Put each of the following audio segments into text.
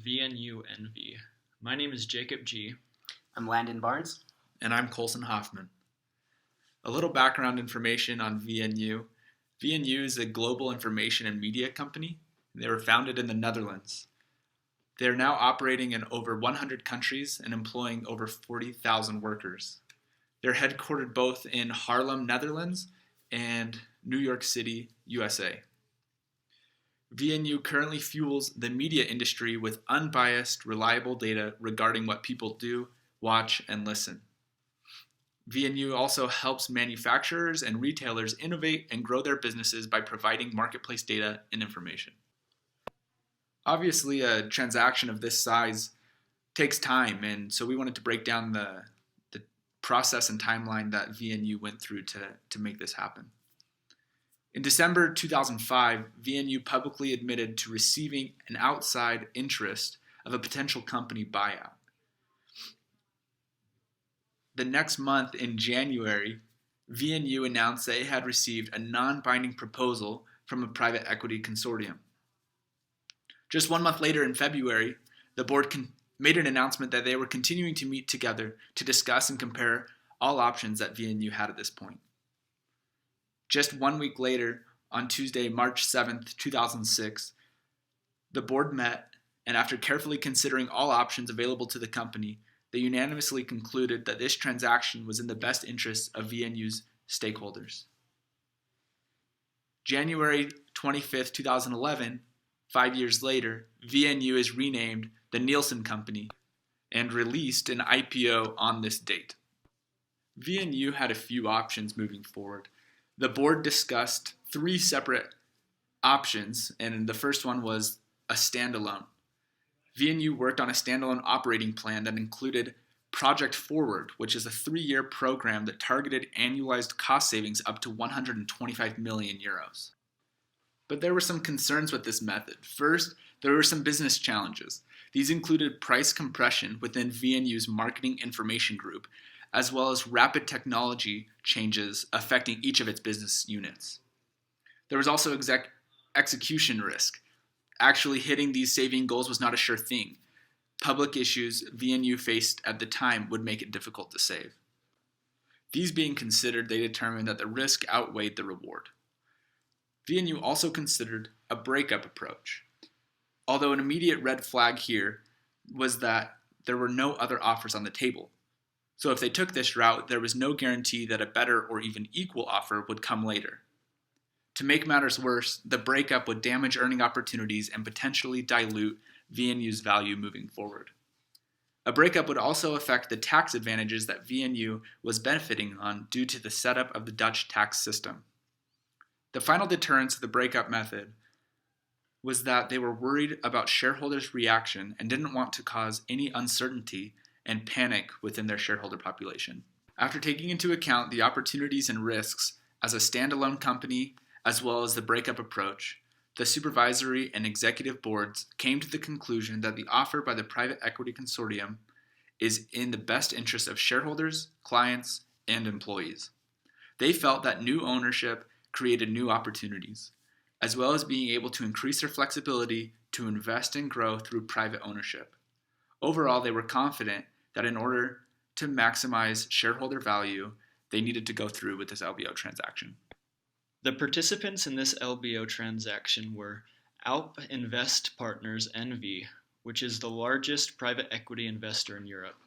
VNU NV. My name is Jacob G. I'm Landon Barnes. And I'm Colson Hoffman. A little background information on VNU. VNU is a global information and media company. They were founded in the Netherlands. They are now operating in over 100 countries and employing over 40,000 workers. They're headquartered both in Haarlem, Netherlands, and New York City, USA. VNU currently fuels the media industry with unbiased, reliable data regarding what people do, watch, and listen. VNU also helps manufacturers and retailers innovate and grow their businesses by providing marketplace data and information. Obviously, a transaction of this size takes time, and so we wanted to break down the process and timeline that VNU went through to make this happen. In December 2005, VNU publicly admitted to receiving an outside interest of a potential company buyout. The next month, in January, VNU announced that it had received a non-binding proposal from a private equity consortium. Just 1 month later, in February, the board made an announcement that they were continuing to meet together to discuss and compare all options that VNU had at this point. Just 1 week later, on Tuesday, March 7th, 2006, the board met, and after carefully considering all options available to the company, they unanimously concluded that this transaction was in the best interests of VNU's stakeholders. January 25th, 2011, 5 years later, VNU is renamed the Nielsen Company and released an IPO on this date. VNU had a few options moving forward. The board discussed 3 separate options, and the first one was a standalone. VNU worked on a standalone operating plan that included Project Forward, which is a 3-year program that targeted annualized cost savings up to 125 million euros. But there were some concerns with this method. First, there were some business challenges. These included price compression within VNU's marketing information group, as well as rapid technology changes affecting each of its business units. There was also execution risk. Actually hitting these saving goals was not a sure thing. Public issues VNU faced at the time would make it difficult to save. These being considered, they determined that the risk outweighed the reward. VNU also considered a breakup approach. Although an immediate red flag here was that there were no other offers on the table. So if they took this route, there was no guarantee that a better or even equal offer would come later. To make matters worse, the breakup would damage earning opportunities and potentially dilute VNU's value moving forward. A breakup would also affect the tax advantages that VNU was benefiting on due to the setup of the Dutch tax system. The final deterrence of the breakup method was that they were worried about shareholders' reaction and didn't want to cause any uncertainty and panic within their shareholder population. After taking into account the opportunities and risks as a standalone company, as well as the breakup approach, the supervisory and executive boards came to the conclusion that the offer by the private equity consortium is in the best interest of shareholders, clients, and employees. They felt that new ownership created new opportunities, as well as being able to increase their flexibility to invest and grow through private ownership. Overall, they were confident that in order to maximize shareholder value, they needed to go through with this LBO transaction. The participants in this LBO transaction were Alp Invest Partners NV, which is the largest private equity investor in Europe.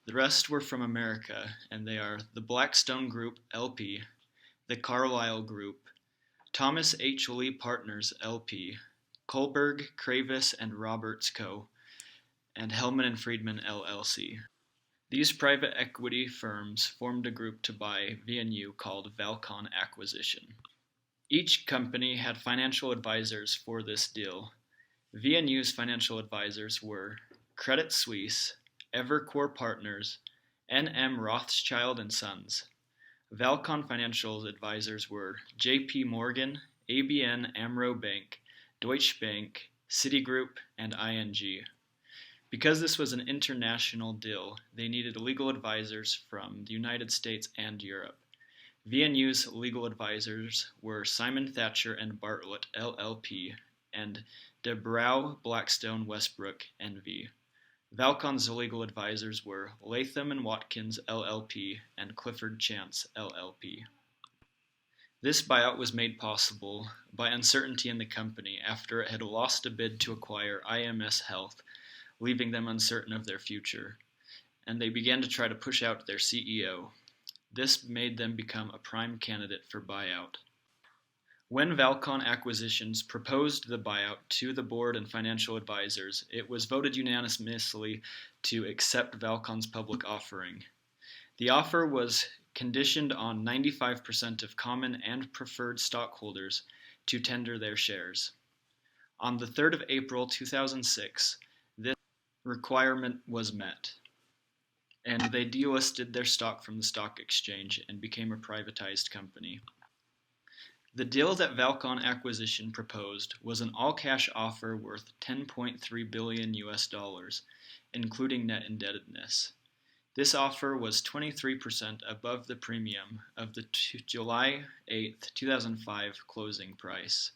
The rest were from America, and they are the Blackstone Group LP, the Carlyle Group, Thomas H. Lee Partners LP, Kohlberg, Kravis, and Roberts Co., and Hellman and Friedman LLC. These private equity firms formed a group to buy VNU called Valcon Acquisition. Each company had financial advisors for this deal. VNU's financial advisors were Credit Suisse, Evercore Partners, N.M. Rothschild & Sons. Valcon Financial's advisors were J.P. Morgan, ABN AMRO Bank, Deutsche Bank, Citigroup, and ING. Because this was an international deal, they needed legal advisors from the United States and Europe. VNU's legal advisors were Simon Thatcher and Bartlett LLP, and De Brouw, Blackstone, Westbrook, NV. Valcon's legal advisors were Latham and Watkins LLP and Clifford Chance LLP. This buyout was made possible by uncertainty in the company after it had lost a bid to acquire IMS Health, leaving them uncertain of their future, and they began to try to push out their CEO. This made them become a prime candidate for buyout. When Valcon Acquisitions proposed the buyout to the board and financial advisors, it was voted unanimously to accept Valcon's public offering. The offer was conditioned on 95% of common and preferred stockholders to tender their shares. On the 3rd of April 2006, this requirement was met, and they delisted their stock from the stock exchange and became a privatized company. The deal that Valcon Acquisition proposed was an all-cash offer worth $10.3 billion, including net indebtedness. This offer was 23% above the premium of the July 8, 2005 closing price.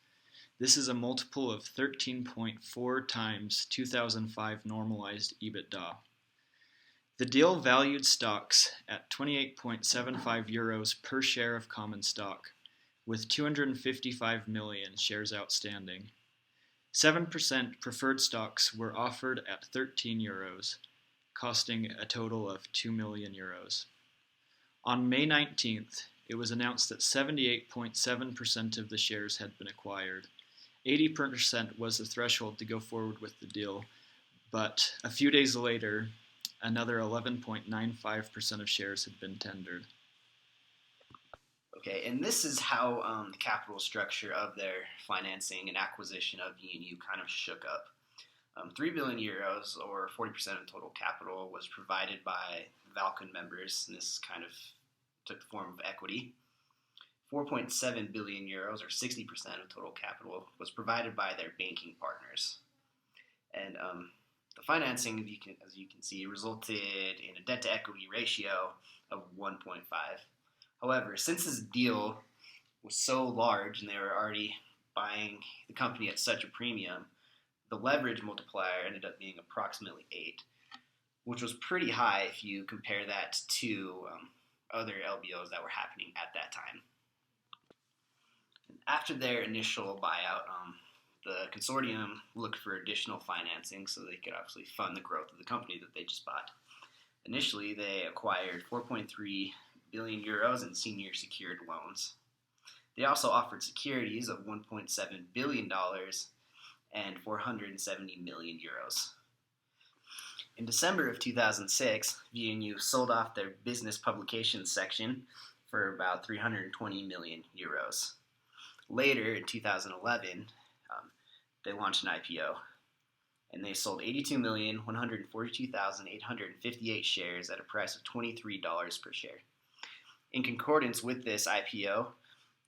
This is a multiple of 13.4 times 2005 normalized EBITDA. The deal valued stocks at 28.75 euros per share of common stock, with 255 million shares outstanding. 7% preferred stocks were offered at 13 euros, costing a total of 2 million euros. On May 19th, it was announced that 78.7% of the shares had been acquired. 80% was the threshold to go forward with the deal, but a few days later, another 11.95% of shares had been tendered. Okay, and this is how the capital structure of their financing and acquisition of VNU kind of shook up. 3 billion euros, or 40% of total capital, was provided by Valcon members, and this kind of took the form of equity. 4.7 billion euros, or 60% of total capital, was provided by their banking partners. And the financing, as you can see, resulted in a debt-to-equity ratio of 1.5. However, since this deal was so large and they were already buying the company at such a premium, the leverage multiplier ended up being approximately 8, which was pretty high if you compare that to other LBOs that were happening at that time. After their initial buyout, the consortium looked for additional financing so they could obviously fund the growth of the company that they just bought. Initially, they acquired 4.3 billion euros in senior secured loans. They also offered securities of $1.7 billion and 470 million euros. In December of 2006, VNU sold off their business publications section for about 320 million euros. Later, in 2011, they launched an IPO, and they sold 82,142,858 shares at a price of $23 per share. In concordance with this IPO,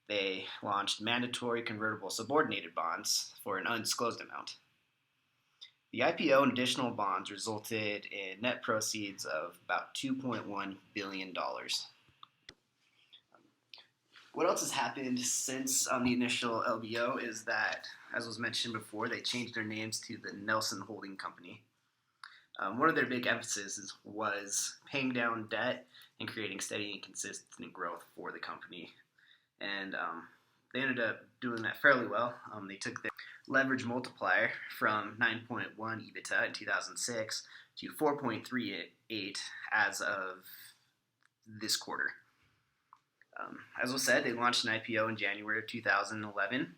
they launched mandatory convertible subordinated bonds for an undisclosed amount. The IPO and additional bonds resulted in net proceeds of about $2.1 billion. What else has happened since the initial LBO is that, as was mentioned before, they changed their names to the Nelson Holding Company. One of their big emphases was paying down debt and creating steady and consistent growth for the company. And they ended up doing that fairly well. They took their leverage multiplier from 9.1 EBITDA in 2006 to 4.38 as of this quarter. As was said, they launched an IPO in January of 2011,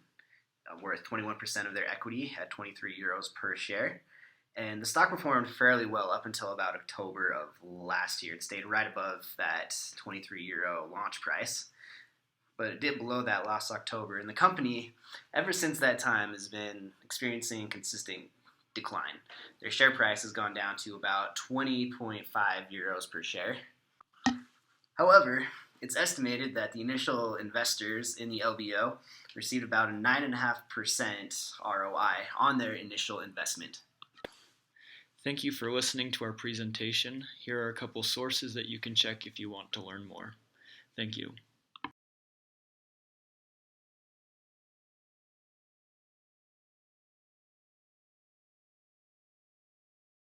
worth 21% of their equity at 23 euros per share. And the stock performed fairly well up until about October of last year. It stayed right above that 23 euro launch price, but it dipped below that last October. And the company, ever since that time, has been experiencing consistent decline. Their share price has gone down to about 20.5 euros per share. However, it's estimated that the initial investors in the LBO received about a 9.5% ROI on their initial investment. Thank you for listening to our presentation. Here are a couple sources that you can check if you want to learn more. Thank you.